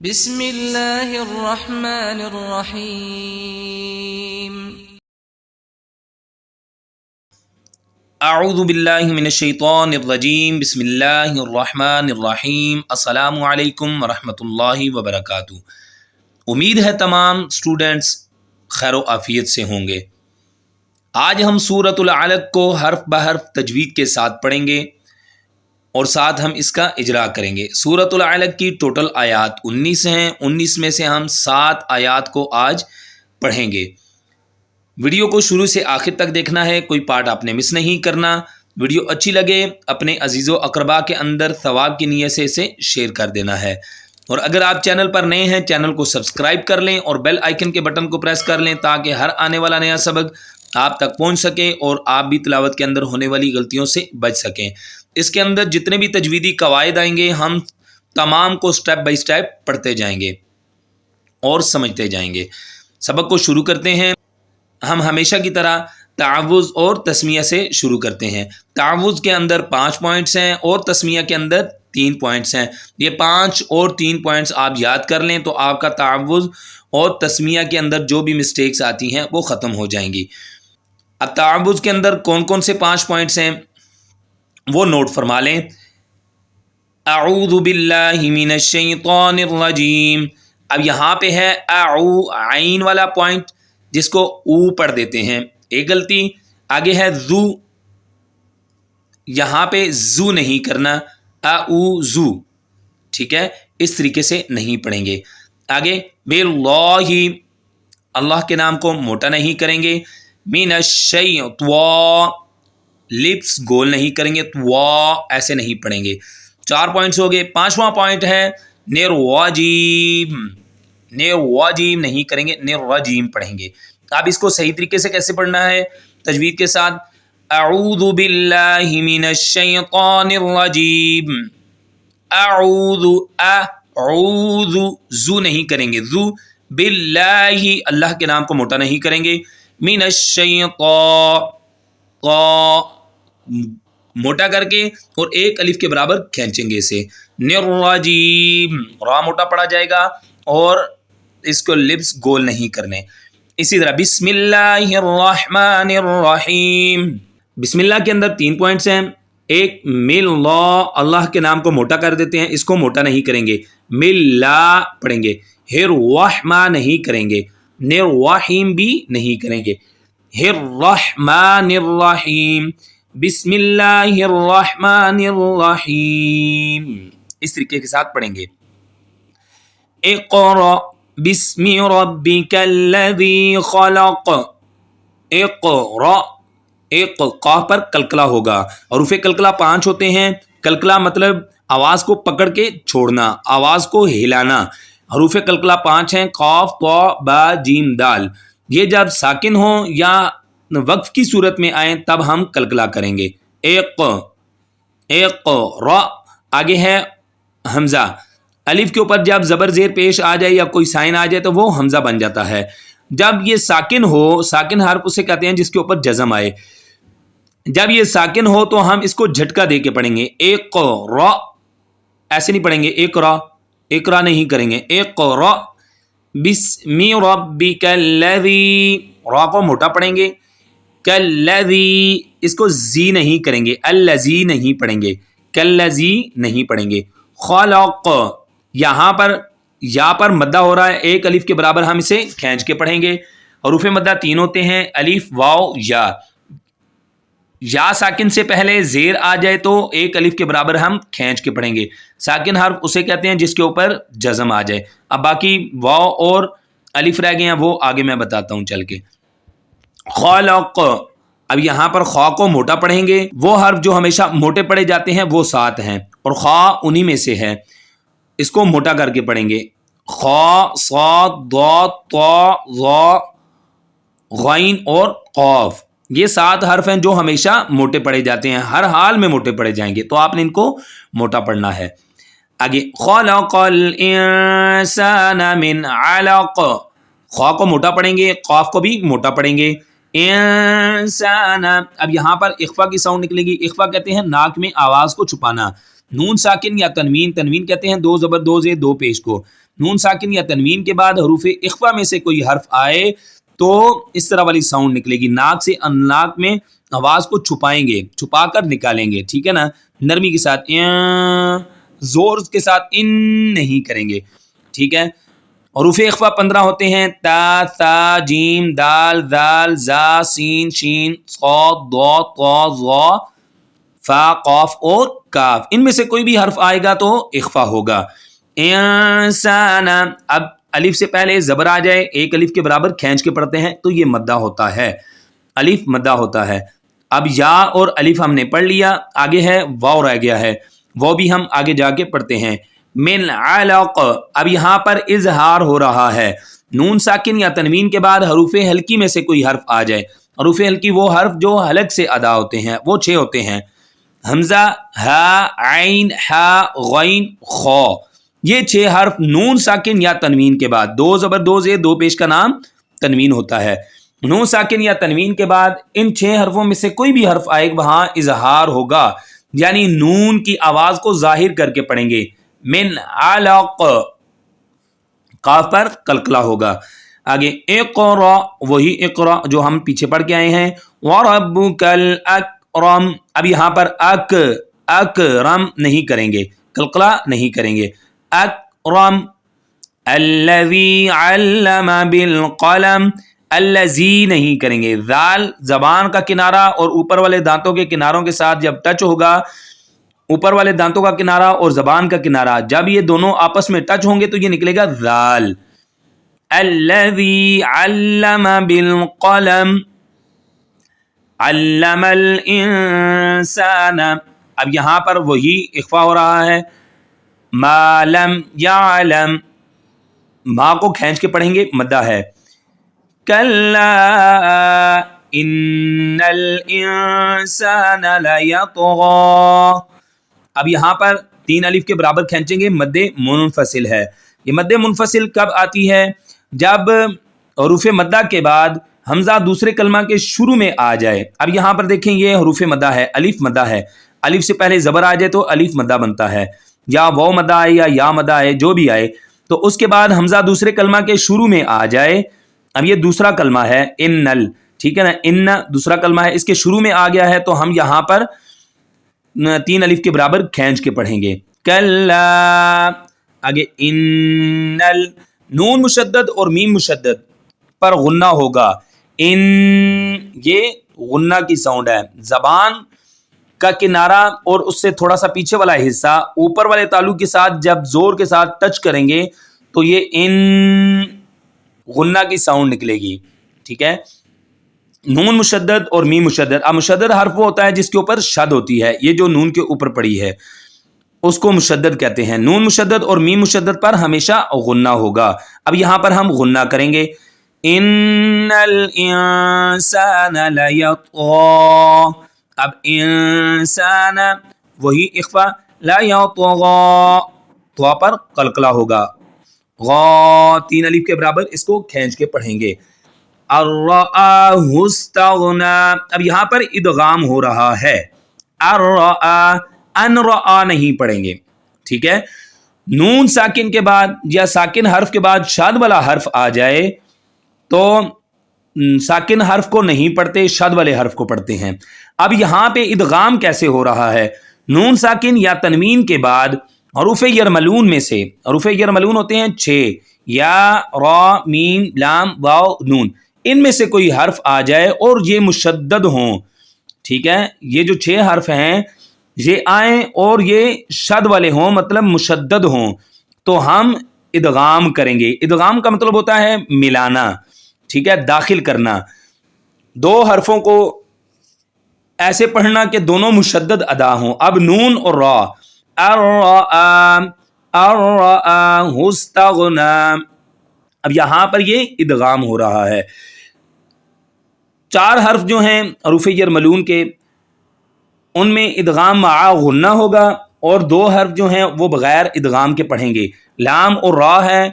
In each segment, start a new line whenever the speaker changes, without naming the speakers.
بسم اللہ الرحمن الرحیم
اعوذ باللہ من الشیطان الرجیم بسم اللہ الرحمن الرحیم السلام علیکم ورحمۃ اللہ وبرکاتہ۔ امید ہے تمام اسٹوڈنٹس خیر و عافیت سے ہوں گے۔ آج ہم سورۃ العلق کو حرف بحرف تجوید کے ساتھ پڑھیں گے اور ساتھ ہم اس کا اجرا کریں گے۔ سورۃ العلق کی ٹوٹل آیات 19 ہیں، 19 میں سے ہم 7 آیات کو آج پڑھیں گے۔ ویڈیو کو شروع سے آخر تک دیکھنا ہے، کوئی پارٹ آپ نے مس نہیں کرنا۔ ویڈیو اچھی لگے اپنے عزیز و اقربا کے اندر ثواب کی نیت سے اسے شیئر کر دینا ہے، اور اگر آپ چینل پر نئے ہیں چینل کو سبسکرائب کر لیں اور بیل آئیکن کے بٹن کو پریس کر لیں تاکہ ہر آنے والا نیا سبق آپ تک پہنچ سکے اور آپ بھی تلاوت کے اندر ہونے والی غلطیوں سے بچ سکیں۔ اس کے اندر جتنے بھی تجویدی قواعد آئیں گے ہم تمام کو سٹیپ بائی سٹیپ پڑھتے جائیں گے اور سمجھتے جائیں گے۔ سبق کو شروع کرتے ہیں۔ ہم ہمیشہ کی طرح تعوذ اور تسمیہ سے شروع کرتے ہیں۔ تعوذ کے اندر 5 پوائنٹس ہیں اور تسمیہ کے اندر 3 پوائنٹس ہیں۔ یہ 5 اور 3 پوائنٹس آپ یاد کر لیں تو آپ کا تعوذ اور تسمیہ کے اندر جو بھی مسٹیکس آتی ہیں وہ ختم ہو جائیں گی۔ اب تعوذ کے اندر کون کون سے 5 پوائنٹس ہیں وہ نوٹ فرما لیں۔ اعوذ باللہ من الشیطان الرجیم، اب یہاں پہ ہے عین والا پوائنٹ جس کو او پڑھ دیتے ہیں، ایک غلطی۔ آگے ہے زو، یہاں پہ زو نہیں کرنا، اعوذو، ٹھیک ہے، اس طریقے سے نہیں پڑھیں گے۔ آگے باللہ، اللہ کے نام کو موٹا نہیں کریں گے۔ من الشیطان، لپس گول نہیں کریں گے، ایسے نہیں پڑھیں گے۔ 4 پوائنٹس ہو گئے۔ 5واں پوائنٹ ہے نرواجیم، نرواجیم نہیں کریں گے، نرواجیم پڑھیں گے۔ اب اس کو صحیح طریقے سے کیسے پڑھنا ہے تجوید کے ساتھ؟ اعوذ باللہ من الشیطان الرجیم، اعوذ، زو نہیں کریں گے، زو، باللہ، اللہ کے نام کو موٹا نہیں کریں گے، من الشیطان، موٹا کر کے اور ایک الف کے برابر کھینچیں گے اسے، نرواجیم، را موٹا پڑا جائے گا اور اس کو لپس گول نہیں کرنے۔ اسی طرح بسم اللہ الرحمن الرحیم، بسم اللہ کے اندر 3 پوائنٹس ہیں۔ ایک مل اللہ، اللہ کے نام کو موٹا کر دیتے ہیں، اس کو موٹا نہیں کریں گے، مل لا پڑھیں گے، ہررحمہ نہیں کریں گے، نرواحیم بھی نہیں کریں گے، الرحمن الرحیم، بسم اللہ الرحمن الرحیم، اس طریقے کے ساتھ پڑھیں گے۔ اقرأ بسم ربک الذی خلق، اقرأ، ایک قاف پر کلکلا ہوگا، حروف کلکلا 5 ہوتے ہیں۔ کلکلا مطلب آواز کو پکڑ کے چھوڑنا، آواز کو ہلانا۔ حروف کلکلا 5 ہیں، قاف، طا، با، جیم، دال۔ یہ جب ساکن ہوں یا وقف کی صورت میں آئیں تب ہم کلکلا کریں گے۔ ایک را، آگے ہے حمزہ، الف کے اوپر جب زبر زیر پیش آ جائے یا کوئی سائن آ جائے تو وہ حمزہ بن جاتا ہے۔ جب یہ ساکن ہو، ساکن حرف اسے کہتے ہیں جس کے اوپر جزم آئے، جب یہ ساکن ہو تو ہم اس کو جھٹکا دے کے پڑھیں گے، ایک را، ایسے نہیں پڑھیں گے، ایک را نہیں کریں گے، ایک را بسم ربک الذی، را کو موٹا پڑھیں گے، کالذی، اس کو زی نہیں کریں گے، الذی نہیں پڑھیں گے، کالذی نہیں پڑھیں گے، خلق، یہاں پر یا پر مدہ ہو رہا ہے، ایک الف کے برابر ہم اسے کھینچ کے پڑھیں گے۔ حروف مدہ 3 ہوتے ہیں، الف، واو، یا ساکن سے پہلے زیر آ جائے تو ایک الف کے برابر ہم کھینچ کے پڑھیں گے۔ ساکن حرف اسے کہتے ہیں جس کے اوپر جزم آ جائے۔ اب باقی واو اور الف رہ گئے ہیں، وہ آگے میں بتاتا ہوں چل کے۔ خلق، اب یہاں پر خا کو موٹا پڑھیں گے، وہ حرف جو ہمیشہ موٹے پڑھے جاتے ہیں وہ 7 ہیں اور خا انہی میں سے ہے، اس کو موٹا کر کے پڑھیں گے۔ خا، صاد، ضاد، طا، ظا، غین اور قاف، یہ 7 حرف ہیں جو ہمیشہ موٹے پڑھے جاتے ہیں، ہر حال میں موٹے پڑھے جائیں گے، تو آپ نے ان کو موٹا پڑھنا ہے۔ آگے خلق الانسان من علق، خا کو موٹا پڑھیں گے، قاف کو بھی موٹا پڑھیں گے، انسان، اب یہاں پر اخفا کی ساؤنڈ نکلے گی۔ اخفا کہتے ہیں ناک میں آواز کو چھپانا، نون ساکن یا تنوین، تنوین کہتے ہیں 2 زبر 2 زیر 2 پیش کو، نون ساکن یا تنوین کے بعد حروف اخفا میں سے کوئی حرف آئے تو اس طرح والی ساؤنڈ نکلے گی، ناک سے اناک میں آواز کو چھپائیں گے، چھپا کر نکالیں گے، ٹھیک ہے نا، نرمی کے ساتھ، زور کے ساتھ ان نہیں کریں گے، ٹھیک ہے۔ حروف اخفا 15 ہوتے ہیں، تا، ثا، جیم، دال، ذال، زا، سین، شین، صاد، ضاد، طا، ظا، فا، قاف اور کاف، ان میں سے کوئی بھی حرف آئے گا تو اخفا ہوگا۔ انسان، اب الف سے پہلے زبر آ جائے، ایک الف کے برابر کھینچ کے پڑھتے ہیں تو یہ مدہ ہوتا ہے، الف مدہ ہوتا ہے۔ اب یا اور الف ہم نے پڑھ لیا، آگے ہے واو رہ گیا ہے، وہ بھی ہم آگے جا کے پڑھتے ہیں۔ من علق، اب یہاں پر اظہار ہو رہا ہے، نون ساکن یا تنوین کے بعد حروف حلقی میں سے کوئی حرف آ جائے، حروف حلقی وہ حرف جو حلق سے ادا ہوتے ہیں، وہ 6 ہوتے ہیں، حمزہ، ہا، عین، ہا، غین، خا، یہ 6 حرف نون ساکن یا تنوین کے بعد، 2 زبر 2 زیر 2 پیش کا نام تنوین ہوتا ہے۔ نون ساکن یا تنوین کے بعد ان 6 حرفوں میں سے کوئی بھی حرف آئے وہاں اظہار ہوگا، یعنی نون کی آواز کو ظاہر کر کے پڑھیں گے۔ من علق، قاف پر قلقلہ ہوگا۔ آگے اقرا، وہی اقرا جو ہم پیچھے پڑھ کے آئے ہیں، وربک الاکرم، اب یہاں پر اکرم نہیں کریں گے، قلقلہ نہیں کریں گے، اکرم، الذی علم بالقلم، الذی نہیں کریں گے، ذال زبان کا کنارہ اور اوپر والے دانتوں کے کناروں کے ساتھ جب ٹچ ہوگا، اوپر والے دانتوں کا کنارہ اور زبان کا کنارہ جب یہ دونوں آپس میں ٹچ ہوں گے تو یہ نکلے گا ذال۔ الذی علم بالقلم، علم الانسان، اب یہاں پر وہی اخفا ہو رہا ہے، ما لم یعلم، ما کو کھینچ کے پڑھیں گے، مدہ ہے، کلا ان الانسان لیطغی، اب یہاں پر 3 الف کے برابر کھینچیں گے، مد منفصل ہے۔ یہ مد منفصل کب آتی ہے؟ جب حروف مدہ کے بعد حمزہ دوسرے کلمہ کے شروع میں آ جائے۔ اب یہاں پر دیکھیں یہ حروف مدہ ہے، الف مدہ ہے، الف سے پہلے زبر آ جائے تو الف مدہ بنتا ہے، یا واو مدہ آئے یا مدہ آئے، جو بھی آئے، تو اس کے بعد حمزہ دوسرے کلمہ کے شروع میں آ جائے۔ اب یہ دوسرا کلمہ ہے انل، ٹھیک ہے نا، ان دوسرا کلمہ ہے، اس کے شروع میں آ گیا ہے تو ہم یہاں پر 3 الف کے برابر کھینچ کے پڑھیں گے، کلا، آگے انل، نون مشدد اور میم مشدد پر غنہ ہوگا، ان، یہ غنہ کی ساؤنڈ ہے، زبان کا کنارہ اور اس سے تھوڑا سا پیچھے والا حصہ اوپر والے تالو کے ساتھ جب زور کے ساتھ ٹچ کریں گے تو یہ ان غنہ کی ساؤنڈ نکلے گی، ٹھیک ہے۔ نون مشدد اور میم مشدد، اب مشدد حرف وہ ہوتا ہے جس کے اوپر شد ہوتی ہے، یہ جو نون کے اوپر پڑی ہے اس کو مشدد کہتے ہیں۔ نون مشدد اور میم مشدد پر ہمیشہ غنہ ہوگا۔ اب یہاں پر ہم غنہ کریں گے، ان الانسان لیطغی، اب انسان وہی اخفا، لیطغی، تو پر قلقلہ ہوگا، غا 3 الف کے برابر اس کو کھینچ کے پڑھیں گے، الرآہ استغنی، اب یہاں پر ادغام ہو رہا ہے، الرآہ، ان رآ نہیں پڑھیں گے، ٹھیک ہے۔ نون ساکن کے بعد یا ساکن حرف کے بعد شاد والا حرف آ جائے تو ساکن حرف کو نہیں پڑھتے، شاد والے حرف کو پڑھتے ہیں۔ اب یہاں پہ ادغام کیسے ہو رہا ہے؟ نون ساکن یا تنوین کے بعد حروف یرملون میں سے، حروف یرملون ہوتے ہیں 6، یا، را، میم، لام، واو، نون، ان میں سے کوئی حرف آ جائے اور یہ مشدد ہوں، ٹھیک ہے، یہ جو 6 حرف ہیں یہ آئیں اور یہ شد والے ہوں، مطلب مشدد ہوں، تو ہم ادغام کریں گے۔ ادغام کا مطلب ہوتا ہے ملانا، ٹھیک ہے، داخل کرنا، 2 حرفوں کو ایسے پڑھنا کہ دونوں مشدد ادا ہوں۔ اب نون اور را، الرآہ استغنی، اب یہاں پر یہ ادغام ہو رہا ہے۔ 4 حرف جو ہیں حروف یرملون کے، ان میں ادغام مع غنہ ہوگا، اور 2 حرف جو ہیں وہ بغیر ادغام کے پڑھیں گے، لام اور را ہے،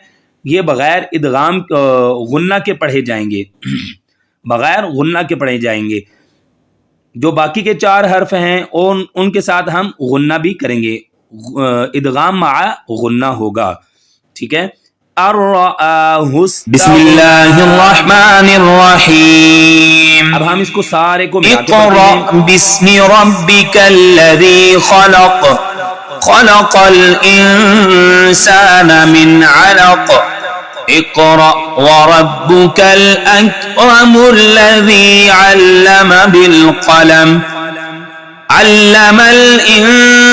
یہ بغیر ادغام غنہ کے پڑھے جائیں گے، بغیر غنہ کے پڑھے جائیں گے۔ جو باقی کے 4 حرف ہیں ان کے ساتھ ہم غنہ بھی کریں گے، ادغام مع غنہ ہوگا، ٹھیک ہے۔ بسم اللہ الرحمن الرحیم. اب ہم اس کو سارے کو ملا کے پڑھتے ہیں. اقرأ بسم ربک الذی خلق خلق الانسان من علق اقرأ وربك الأكرم الذي علم بالقلم علم الإنسان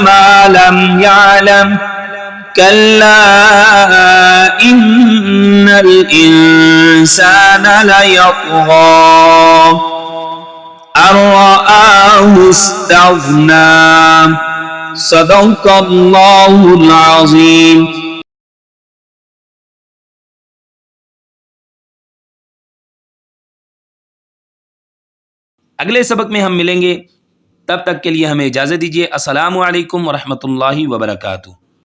ما لم يعلم كلا إن الإنسان ليطغى أن رآه استغنى. صدق الله العظيم. اگلے سبق میں ہم ملیں گے، تب تک کے لیے ہمیں اجازت دیجیے. السلام علیکم ورحمۃ اللہ وبرکاتہ.